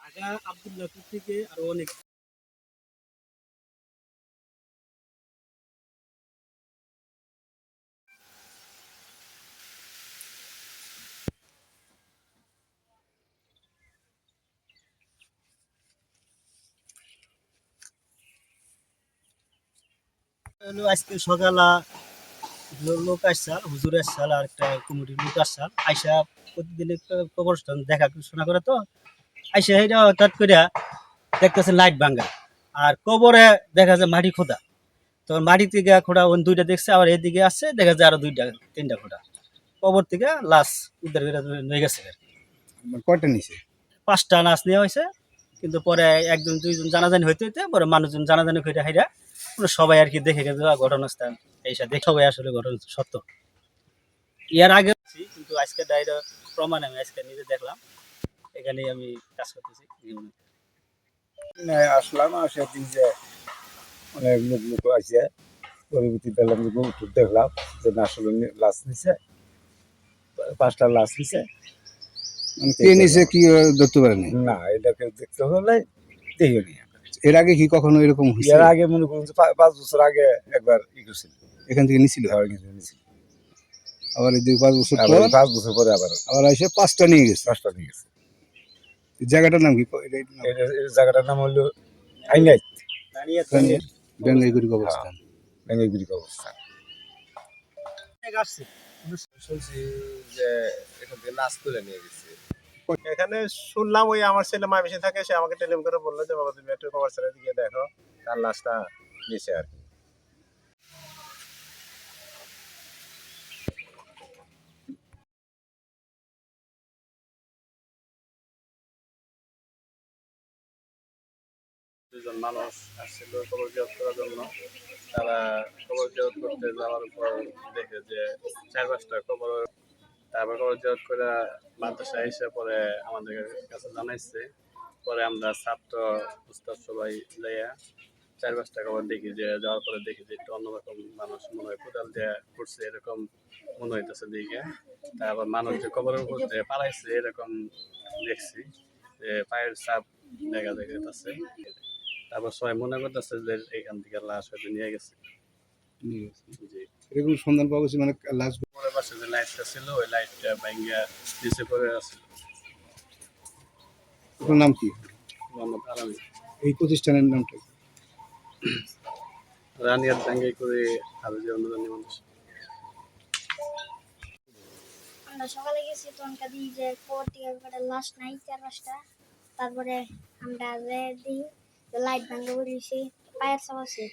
ঢাকা আব্দুল্লাহপুর থেকে আরো অনেক আজকে সকালে লোক আসছাল হুজুর আসছাল আর একটা কমিটির লোক আসছাল আইসা প্রতিদিন কবরস্থান দেখা শোনা করে তো আইসা এটা হঠাৎ করে দেখতেছে লাইট ভাঙ্গা আর কবরে দেখা যায় মাটি খোদা তো মাটি থেকে খোঁড়া ওই দুইটা দেখছে আবার এদিকে আসছে দেখা যায় আরো দুইটা তিনটা খোঁড়া কবর থেকে লাশ উদ্ধার করে নিয়ে গেছে কয়টা নিছে? 5টা লাশ নেওয়া হয়েছে কিন্তু পরে একজন দুইজন জানাজানি হইতে হইতে পরে মানুষজন জানাজানি করে হাইরা সবাই আর কি দেখে গেছে ঘটনাস্থান এইসব দেখে সবাই আসলে ঘটনা সত্য ইয়ার আগে কিন্তু আজকে ডাইরেক্ট প্রমাণ আমি আজকে নিজে দেখলাম এখানেই আমি কাজ করতেছি আসলাম আসে যে অনেক লোক আছে পরবর্তী পেলাম যে উত্তর দেখলাম যে না আসলে লাশ নিছে 5টা লাশ নিছে কে নিছে কি ধরতে পারেনি? না এটাকে দেখতে হলে দেখিনি এর আগে কি কখনো এরকম হয়েছে? এর আগে মনে করুন যে 5 বছর আগে একবার ই করছিল এখান থেকে নিছিল, হওয়ার কিছু নিছিল আবার এই 5 বছর আবার পর 5 বছর পরে আবার এসে 5টা নিয়ে গেছে। 5টা নিয়ে গেছে। এই জায়গাটার নাম কি? এই জায়গাটার নাম হলো আইনাইত বেঙ্গাইগুড়ি কবরস্থান। বেঙ্গাইগুড়ি কবরস্থান। আসছে শুনছি যে এখান থেকে লাশ তুলে নিয়ে গেছে। এখানে শুনলাম ওই আমার ছেলে মাইমেসিং থাকে, সে আমাকে টেলিফোন করে বললো যে বাবা তুমি একটু কবরস্থানের দিকে দেখো, তার লাশটা নিচে আর কি। দুজন মানুষ আসছিল কবর জিয়ারত করার জন্য। তারা কবর জিয়ারত করতে যাওয়ার পর দেখে যে 4-5টা কবর, তারপর কবর জিয়ারত করে মাদ্রাসায় এসে পরে আমাদের কাছে জানাইছে। পরে আমরা ছাত্র উস্তাদ সবাই যাইয়া 4-5টা কবর দেখি, যে যাওয়ার পরে দেখি যে একটু অন্যরকম মানুষ মনে হয় কোদাল দিয়ে করছে এরকম মনে হইতেছে দিকে। তারপর মানুষ যে কবরের উপর দিয়ে পালাইছে এরকম দেখছি, যে পায়ের ছাপ দেখা যাইতেছে। তারপর সবাই মনে করতেছে যে এখান থেকে লাশ হয়তো নিয়ে গেছে। জি, এরকম সন্ধান পাওয়া গেছে মানে লাশ? পরের পাশে যে লাইটটা ছিল ওই লাইটটা ভাঙ্গা নিচে পড়ে আছে। ওর নাম কি? মোহাম্মদ আলামী। এই প্রতিষ্ঠানের নামটা কি? রানিয়ার দাঙ্গাই করে হাবিজা অনুদান মানুষ। আমরা সকালে গেছি তখন কাদি যে কবর থেকে একটা লাশ নাই 4-5টা। তারপরে আমরা যে দিই লাইট ভাঙ্গা বলেছি পায়ের সব আছে।